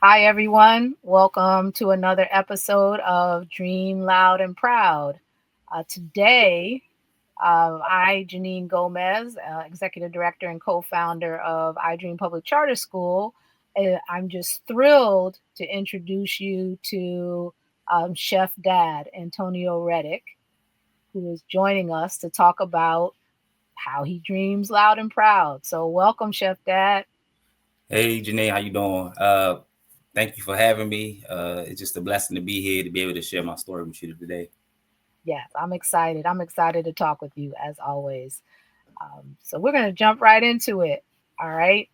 Hi, everyone. Welcome to another episode of Dream Loud and Proud. Today, Janine Gomez, Executive Director and co founder of I Dream Public Charter School, I'm just thrilled to introduce you to Chef Dad, Antonio Reddick, who is joining us to talk about how he dreams loud and proud. So, welcome, Chef Dad. Hey, Janine, how you doing? Thank you for having me. It's just a blessing to be here to be able to share my story with you today. Yes, I'm excited. I'm excited to talk with you as always. So we're going to jump right into it. All right.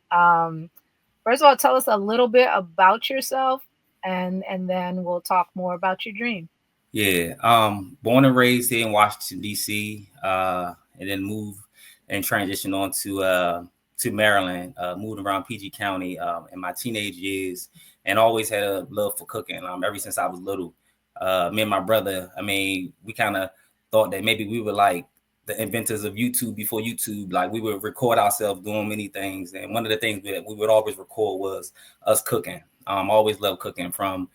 First of all, tell us a little bit about yourself, and then we'll talk more about your dream. Yeah, born and raised here in Washington D.C., and then moved and transitioned on to Maryland. Moved around PG County in my teenage years, and always had a love for cooking. Ever since I was little, me and my brother. We kind of thought that maybe we were like the inventors of YouTube before YouTube. Like we would record ourselves doing many things, and one of the things that we would always record was us cooking. Always loved cooking from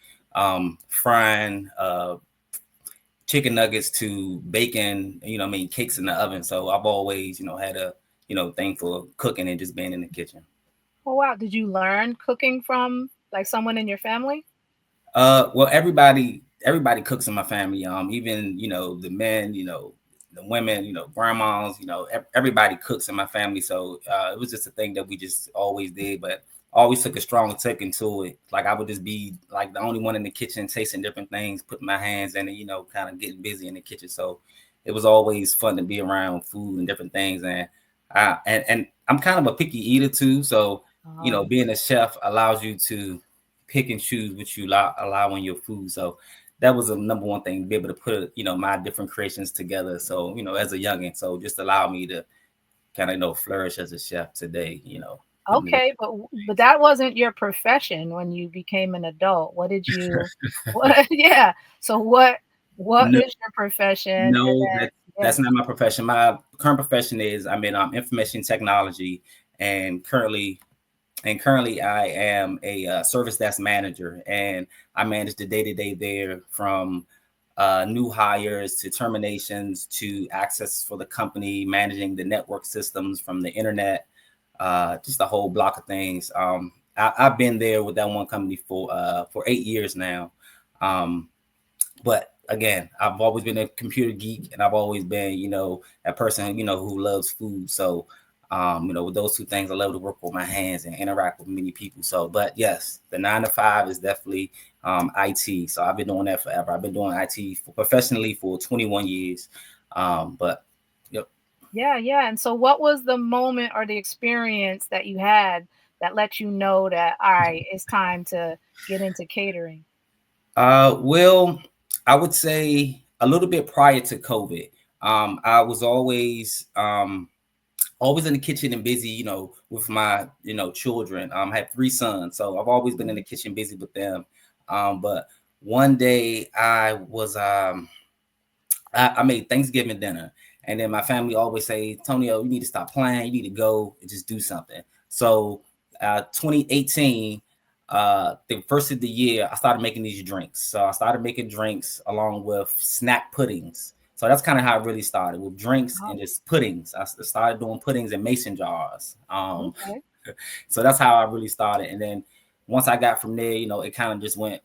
frying chicken nuggets to bacon, cakes in the oven. So I've always, had a, thing for cooking and just being in the kitchen. Oh wow, did you learn cooking from like someone in your family? Well, everybody cooks in my family. Even, the men, the women, grandmas, everybody cooks in my family. So it was just a thing that we just always did, but always took a strong taking to it. Like I would just be like the only one in the kitchen tasting different things, putting my hands in it, kind of getting busy in the kitchen. So it was always fun to be around food and different things. And I'm kind of a picky eater too. So, Um, being a chef allows you to pick and choose what you allow in your food. So that was a number one thing to be able to put, my different creations together. So, as a youngin, so just allow me to kind of, flourish as a chef today, putting together. okay, but that wasn't your profession when you became an adult. What did you? What? Yeah. So what No, is your profession? And no, then yeah. that's not my profession. My current profession is I'm in information technology, and currently I am a service desk manager, and I manage the day to day there from new hires to terminations to access for the company, managing the network systems from the internet, just a whole block of things. I've been there with that one company for 8 years now. Um, but again, I've always been a computer geek, and I've always been, a person, who loves food. So, with those two things, I love to work with my hands and interact with many people. So, but yes, the 9 to 5 is definitely IT. So I've been doing that forever. I've been doing IT professionally for 21 years. But yep. Yeah, yeah. And so what was the moment or the experience that you had that let you know that all right, it's time to get into catering? Well, I would say a little bit prior to COVID. I was always in the kitchen and busy, with my, children. I had 3 sons, so I've always been in the Mhm. kitchen busy with them. But one day I made Thanksgiving dinner, and then my family always say, Tonio, you need to stop playing, you need to go and just do something. So 2018, the first of the year, I started making these drinks. So I started making drinks along with snack puddings. So that's kind of how it really started, with drinks Oh, and just puddings. I started doing puddings in mason jars. okay. So that's how I really started. And then once I got from there, it kind of just went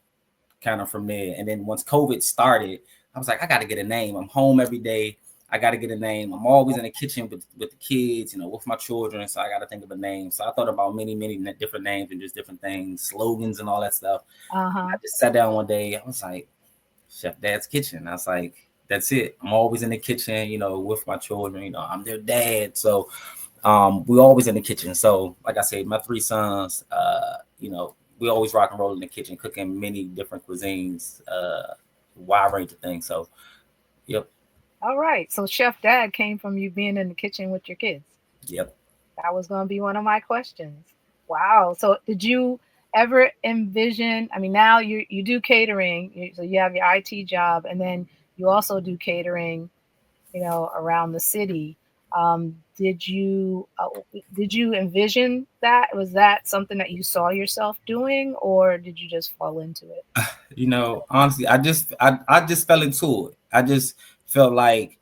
kind of from there. And then once COVID started, I was like, I got to get a name. I'm home every day. I got to get a name. I'm always in the kitchen with the kids, with my children. So I got to think of a name. So I thought about many different names and just different things, slogans and all that stuff. And I Uh-huh. just sat down one day. I was like, Chef Dad's Kitchen. I was like, that's it. I'm always in the kitchen, with my children. I'm their dad. So we're always in the kitchen. So like I said, my 3 sons, we always rock and roll in the kitchen, cooking many different cuisines, wide range of things. So yep, All right. So Chef Dad came from you being in the kitchen with your kids. yep. That was going to be one of my questions. Wow. So did you ever envision, I mean, now you do catering, so you have your IT job and then you also do catering, around the city. Did you envision that? Was that something that you saw yourself doing, or did you just fall into it? Honestly, I just fell into it. I just felt like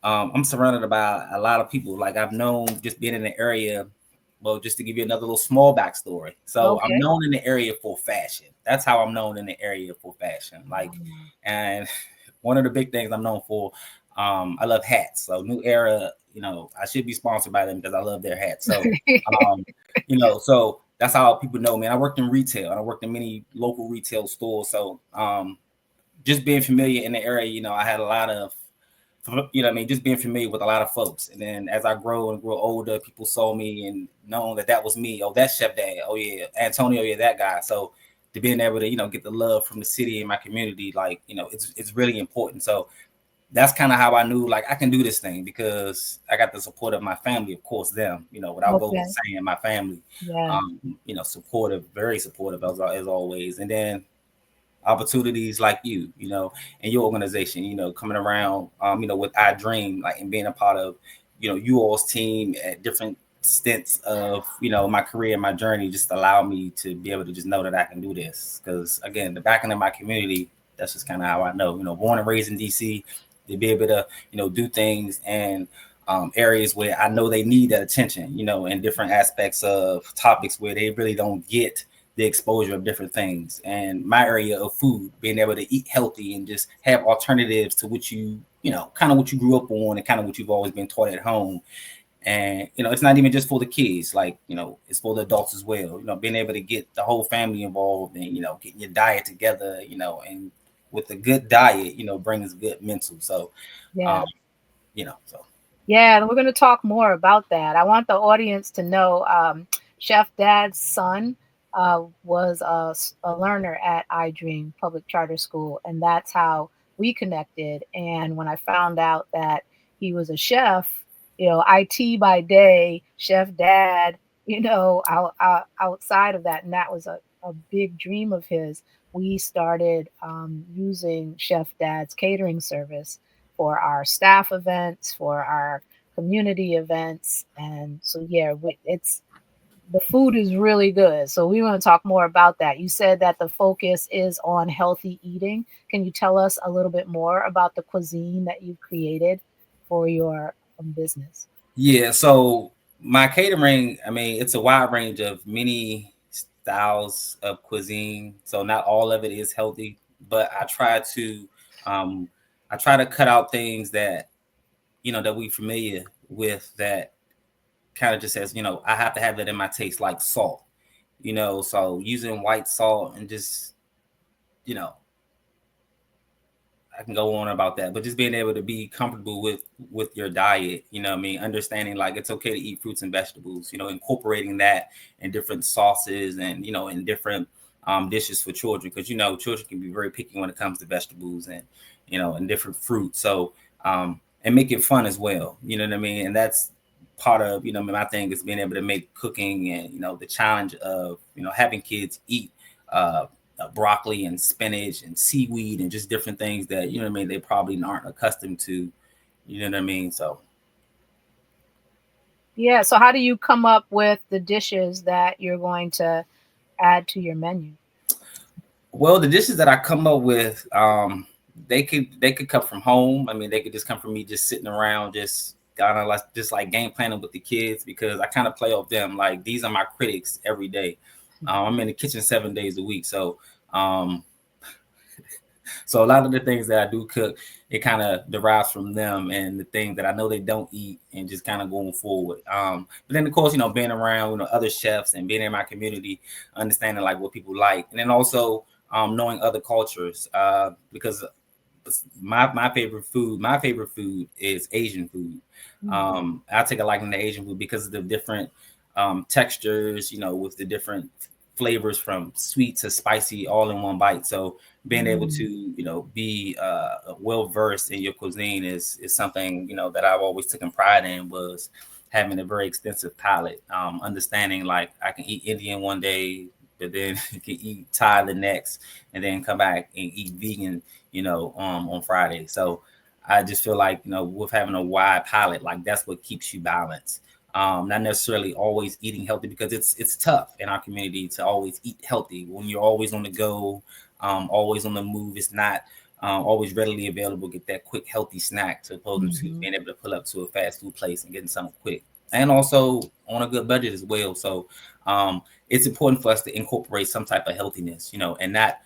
I'm surrounded by a lot of people. Like I've known just being in the area. Well, just to give you another little small backstory. So I'm Okay. known in the area for fashion. That's how I'm known in the area for fashion. Like, Um, and one of the big things I'm known for, I love hats. So New Era, I should be sponsored by them because I love their hats. So, um, so that's how people know me. And I worked in retail and I worked in many local retail stores. So, just being familiar in the area, I had a lot of, just being familiar with a lot of folks. And then as I grow and grow older, people saw me and knowing that was me. Oh, that's Chef Dad. Oh yeah, Antonio, yeah, that guy. So to being able to, get the love from the city and my community, like, it's really important. So that's kind of how I knew like I can do this thing because I got the support of my family, of course, them, without going okay. saying my family, Yeah. supportive, very supportive as always. And then opportunities like and your organization, coming around, with I Dream, like, and being a part of, you all's team at different stints of, my career and my journey just allow me to be able to just know that I can do this. Because again, the backing of my community, that's just kind of how I know, born and raised in DC, to be able to, do things and areas where I know they need that attention, in different aspects of topics where they really don't get the exposure of different things. And my area of food, being able to eat healthy and just have alternatives to what kind of what you grew up on and kind of what you've always been taught at home. And it's not even just for the kids, like, it's for the adults as well. Being able to get the whole family involved and getting your diet together, and with a good diet, brings good mental. So, um, Yeah. so Yeah, and we're going to talk more about that. I want the audience to know Chef Dad's son was a learner at iDream Public Charter School, and that's how we connected. And when I found out that he was a chef, IT by day, Chef Dad, outside of that, and that was a big dream of his. We started using Chef Dad's catering service for our staff events, for our community events. And so, yeah, it's the food is really good. So, we want to talk more about that. You said that the focus is on healthy eating. Can you tell us a little bit more about the cuisine that you've created for your business? yeah, so my catering, I mean, it's a wide range of many styles of cuisine. So not all of it is healthy, but um I try to cut out things that that we familiar with that kind of just says, I have to have that in my taste, like salt. So using white salt and just, you know, I can go on about that, but just being able to be comfortable with your diet, what I mean, understanding like it's okay to eat fruits and vegetables, incorporating that in different sauces and in different dishes for children, because children can be very picky when it comes to vegetables and and different fruits. So and make it fun as well, what I mean, and that's part of my thing is being able to make cooking and the challenge of having kids eat uh broccoli and spinach and seaweed and just different things that what I mean they probably aren't accustomed to. What I mean? So, Yeah. So, how do you come up with the dishes that you're going to add to your menu? well, the dishes that I come up with, they could come from home. I mean, they could just come from me just sitting around, just kind of like just like game planning with the kids, because I kind of play off them. Like these are my critics every day. I'm in the kitchen 7 days a week, um, so a lot of the things that I do cook, it kind of derives from them and the things that I know they don't eat, and just kind of going forward. But then of course, being around other chefs and being in my community, understanding like what people like, and then also knowing other cultures, because my favorite food is Asian food. Mm. I take a liking to Asian food because of the different textures, with the different flavors from sweet to spicy all in one bite. So being able to, Mm. be well versed in your cuisine is something, that I've always taken pride in, was having a very extensive palate. Understanding like I can eat Indian one day, but then you can eat Thai the next, and then come back and eat vegan, on Friday. So I just feel like, with having a wide palate, like that's what keeps you balanced. Not necessarily always eating healthy, because it's tough in our community to always eat healthy when you're always on the go, always on the move. It's not always readily available. Get that quick healthy snack, to opposing to Mm-hmm. being able to pull up to a fast food place and getting something quick, and also on a good budget as well. So it's important for us to incorporate some type of healthiness, and not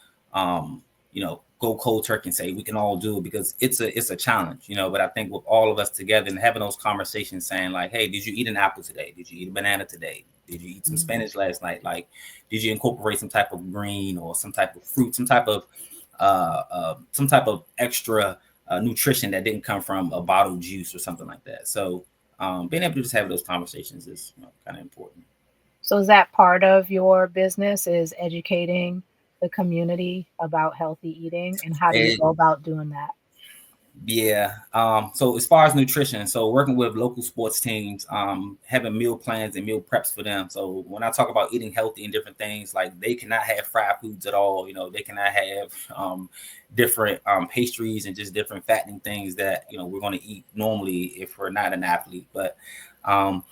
go cold turkey and say we can all do it, because it's a challenge, But I think with all of us together and having those conversations, saying like, hey, did you eat an apple today? Did you eat a banana today? Did you eat some spinach last night? Like, did you incorporate some type of green or some type of fruit, some type of extra nutrition that didn't come from a bottled juice or something like that? So being able to just have those conversations is kind of important. So is that part of your business, is educating the community about healthy eating, and how do you And go about doing that? yeah. So as far as nutrition, so working with local sports teams, having meal plans and meal preps for them. So when I talk about eating healthy and different things, like they cannot have fried foods at all. They cannot have different pastries and just different fattening things that we're going to eat normally if we're not an athlete. But um,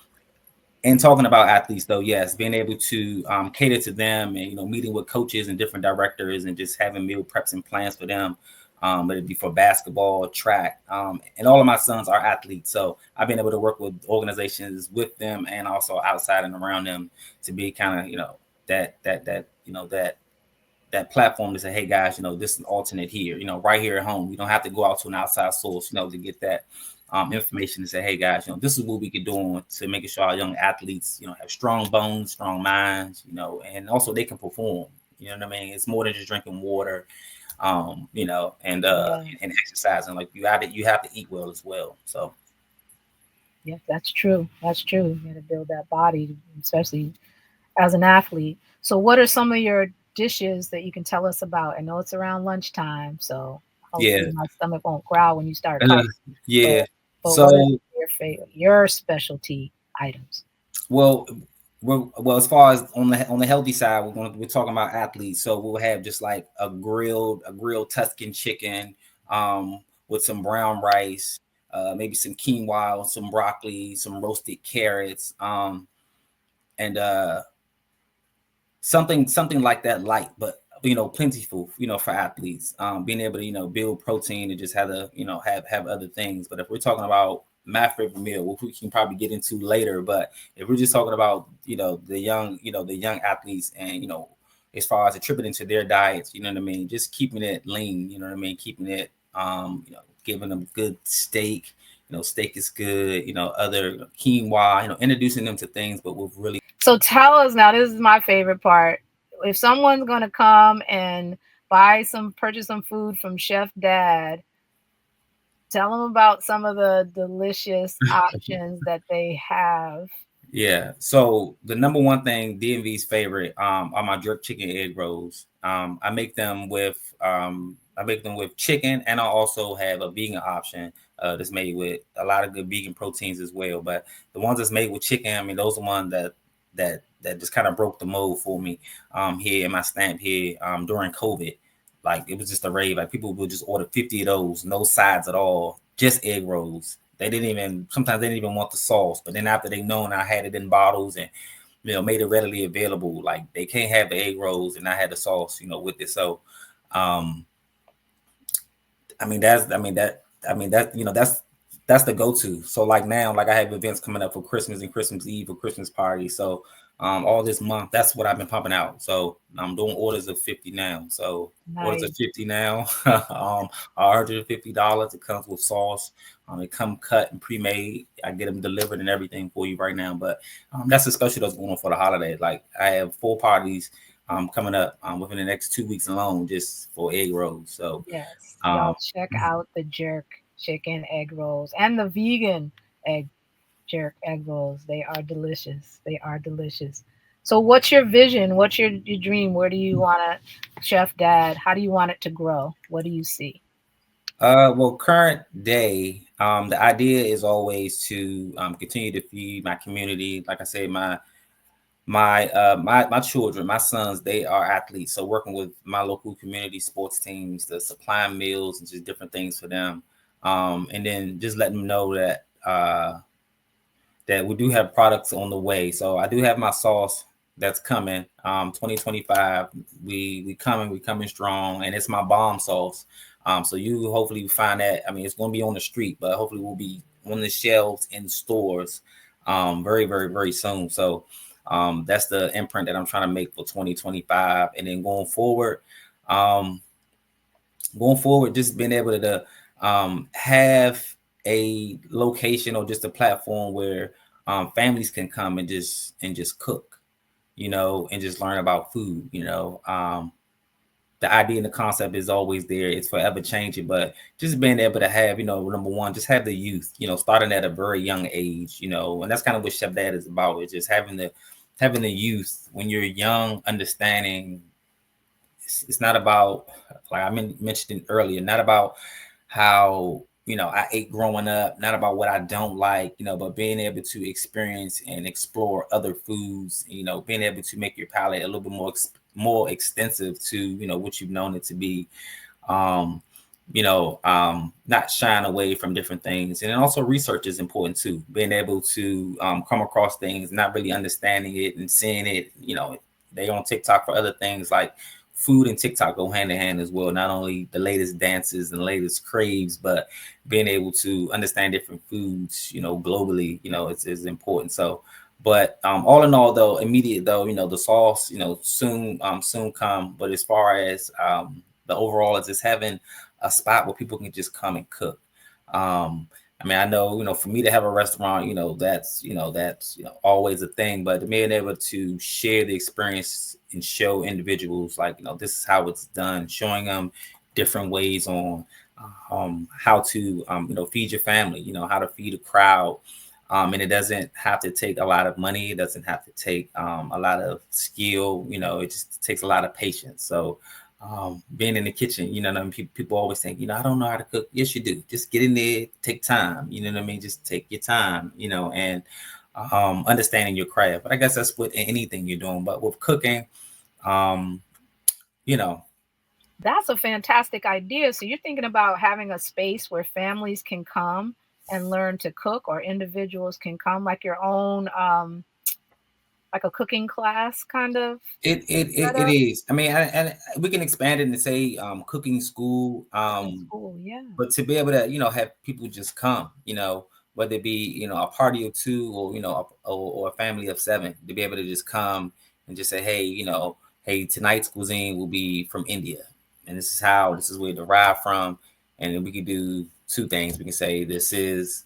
and talking about athletes, though, yes, being able to cater to them, and meeting with coaches and different directors, and just having meal preps and plans for them, whether it be for basketball, track, and all of my sons are athletes, so I've been able to work with organizations with them and also outside and around them, to be kind of that platform to say, hey guys, this is an alternate here, right here at home. You don't have to go out to an outside source, to get that information, to say, hey guys, this is what we could do to making sure our young athletes, have strong bones, strong minds, and also they can perform. You know what I mean? It's more than just drinking water, Yeah, and exercising. Like you have to eat well as well. So yeah, that's true. That's true. You got to build that body, especially as an athlete. So, what are some of your dishes that you can tell us about? I know it's around lunchtime, so yeah, hopefully my stomach won't growl when you start talking. But yeah. what are So your favorite, your specialty items? Well, well, as far as on the healthy side, we're talking about athletes. So we'll have just like a grilled Tuscan chicken, with some brown rice, maybe some quinoa, some broccoli, some roasted carrots, and something like that, light, but plentiful, for athletes, being able to build protein and just have other things. But if we're talking about my favorite meal, which we can probably get into later, but if we're just talking about the young athletes, and as far as attributing to their diets, you know what I mean, just keeping it lean, you know what I mean, keeping it giving them good steak. Steak is good, other quinoa, introducing them to things, but with really. So tell us now, this is my favorite part. If someone's going to come and purchase some food from Chef Dad, tell them about some of the delicious options that they have. Yeah. So the number one thing, DMV's favorite, are my jerk chicken egg rolls. I make them with chicken, and I also have a vegan option that's made with a lot of good vegan proteins as well. But the ones that's made with chicken, I mean, those are ones that just kind of broke the mold for me here in my stamp here during COVID. Like it was just a rave. Like people would just order 50 of those, no sides at all, just egg rolls. Sometimes they didn't even want the sauce. But then after they known I had it in bottles and made it readily available, like they can't have the egg rolls and I had the sauce, with it. So um I mean that's I mean that I mean that that's the go-to. So like now, like I have events coming up for Christmas and Christmas Eve or Christmas party. So all this month, that's what I've been pumping out. So I'm doing orders of 50 now. So orders of Nice. 50 now, $150. It comes with sauce. They come cut and pre-made. I get them delivered and everything for you right now. But that's a special that's going on for the holidays. Like I have 4 parties coming up within the next 2 weeks alone, just for egg rolls. So Yes, y'all um, check out the jerk chicken egg rolls and the vegan egg jerk egg rolls. They are delicious. They are delicious. So, what's your vision? What's your dream? Where do you want to, Chef Dad? How do you want it to grow? What do you see? well, current day, the idea is always to continue to feed my community. Like I said, my children, my sons, they are athletes. So working with my local community sports teams, to supplying meals and just different things for them. And then just let them know that that we do have products on the way. So I do have my sauce that's coming. 2025, we coming strong, and it's my bomb sauce. So you hopefully find that. I mean, it's going to be on the street, but hopefully we'll be on the shelves in stores very, very, very soon. So that's the imprint that I'm trying to make for 2025, and then um, going forward, just being able to have a location or just a platform where families can come and just cook, and just learn about food. The idea and the concept is always there. It's forever changing, but just being able to have, number one, just have the youth, starting at a very young age, and that's kind of what Chef Dad is about. It's just having the youth when you're young, understanding it's not about, like mentioned earlier, not about how I ate growing up, not about what I don't like, but being able to experience and explore other foods, being able to make your palate a little bit more extensive to what you've known it to be. um Not shying away from different things. And then also research is important too, being able to come across things, not really understanding it and seeing it. They on TikTok for other things. Like food and TikTok go hand in hand as well. Not only the latest dances and latest craves, but being able to understand different foods, globally, it's important. So, but all in all, though, immediate though, the sauce, soon come. But as far as the overall is just having a spot where people can just come and cook. Um, I mean, I know, for me to have a restaurant, that's always a thing, but being able to share the experience and show individuals like, this is how it's done, showing them different ways on how to, feed your family, how to feed a crowd. And it doesn't have to take a lot of money. It doesn't have to take a lot of skill. It just takes a lot of patience. So, being in the kitchen, what I mean? People always think, I don't know how to cook. Yes, you do. Just get in there, take time. You know what I mean? Just take your time, and understanding your craft. But I guess that's with anything you're doing. But with cooking, um, you know, That's a fantastic idea. So you're thinking about having a space where families can come and learn to cook, or individuals can come, like your own, like a cooking class kind of it setup. is. I mean, and we can expand it and say cooking school. Cooking school, yeah. But to be able to have people just come, whether it be a party or two, or or a family of seven, to be able to just come and just say, hey, hey, tonight's cuisine will be from India, and this is where it derived from. And then we could do two things. We can say this is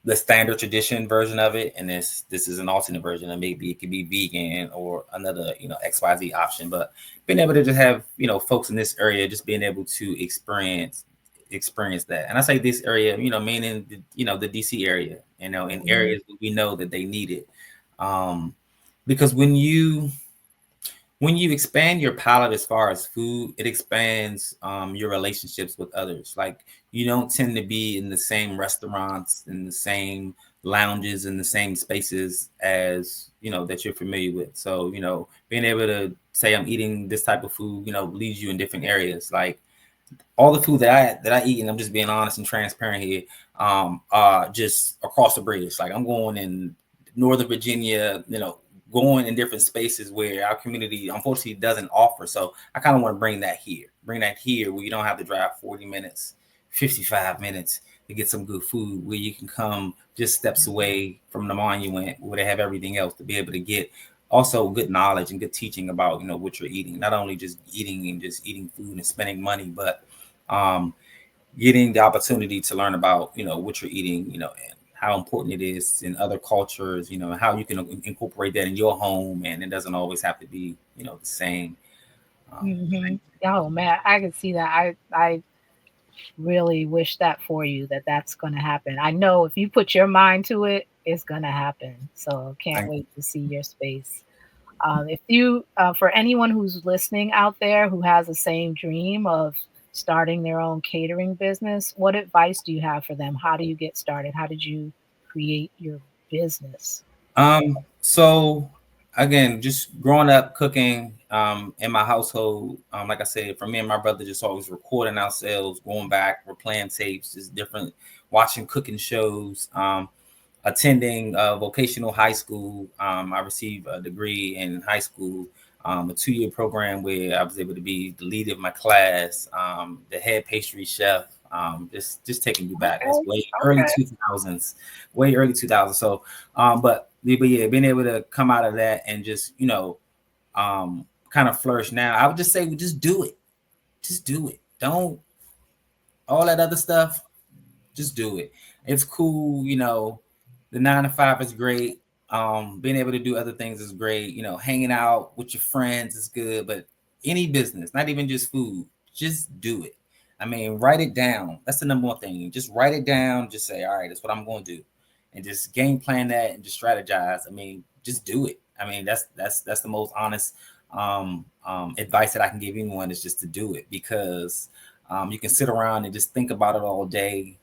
the standard tradition version of it, and this is an alternate version, and maybe it could be vegan or another XYZ option. But being able to just have folks in this area just being able to experience that. And I say this area, meaning the DC area, in Hmm. areas we know that they need it. Because when you expand your palate as far as food, it expands your relationships with others. Like, you don't tend to be in the same restaurants, in the same lounges, in the same spaces as that you're familiar with. So being able to say I'm eating this type of food, leads you in different areas. Like all the food that I eat, and I'm just being honest and transparent here, just across the bridge. Like I'm going in Northern Virginia, going in different spaces where our community unfortunately doesn't offer. So I kind of want to bring that here where you don't have to drive 40 minutes, 55 minutes to get some good food, where you can come just steps away from the monument where they have everything else, to be able to get also good knowledge and good teaching about what you're eating, not only just eating and just eating food and spending money, but um, getting the opportunity to learn about what you're eating, and how important it is in other cultures, how you can incorporate that in your home, and it doesn't always have to be the same. Hmm. Oh man, I can see that. I really wish that for you, that that's going to happen. I know if you put your mind to it, it's going to happen. So can't Thank wait to see your space. If you, for anyone who's listening out there who has the same dream of starting their own catering business, what advice do you have for them? How do you get started? How did you create your business? So again, just growing up cooking in my household, like I said, for me and my brother, just always recording ourselves, going back, we're playing tapes, just different, watching cooking shows, attending vocational high school. I received a degree in high school, a 2-year program where I was able to be the leader of my class, the head pastry chef. Just taking you back. That's Okay. way early Okay. 2000s, way early 2000s. So, but yeah, being able to come out of that and just kind of flourish now. I would just say, just do it. Just do it. Don't all that other stuff. Just do it. It's cool, the 9 to 5 is great. Being able to do other things is great. Hanging out with your friends is good, but any business, not even just food, just do it. I mean, write it down. That's the number one thing. Just write it down. Just say, all right, that's what I'm going to do, and just game plan that and just strategize. I mean, just do it. I mean, that's the most honest advice that I can give anyone is just to do it, because you can sit around and just think about it all day.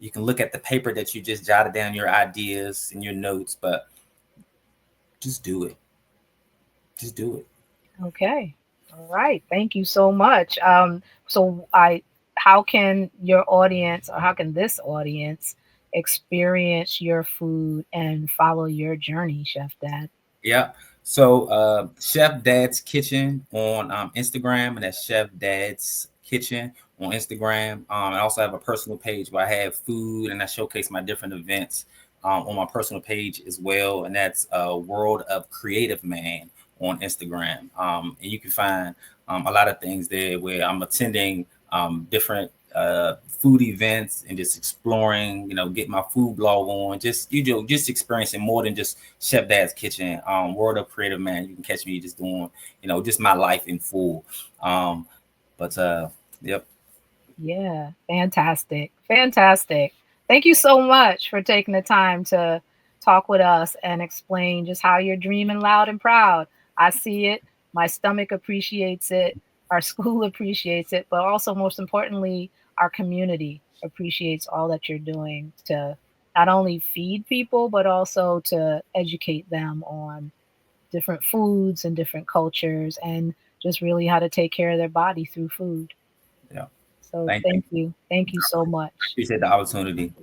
You can look at the paper that you just jotted down your ideas and your notes, but just do it. Just do it. Okay. All right. Thank you so much. How can your audience, or how can this audience experience your food and follow your journey, Chef Dad? Yeah. So Chef Dad's Kitchen on Instagram, and that's Chef Dad's Kitchen on Instagram. I also have a personal page where I have food and I showcase my different events on my personal page as well, and that's World of Creative Man on Instagram. And you can find a lot of things there where I'm attending different food events and just exploring, get my food blog on, just experiencing more than just Chef Dad's Kitchen, World of Creative Man. You can catch me just doing, just my life in full. But yep. Yeah, fantastic. Fantastic. Thank you so much for taking the time to talk with us and explain just how you're dreaming loud and proud. I see it. My stomach appreciates it. Our school appreciates it. But also, most importantly, our community appreciates all that you're doing to not only feed people, but also to educate them on different foods and different cultures and just really how to take care of their body through food. Yeah. So Thank thank you. you. Thank you so much. Appreciate the opportunity.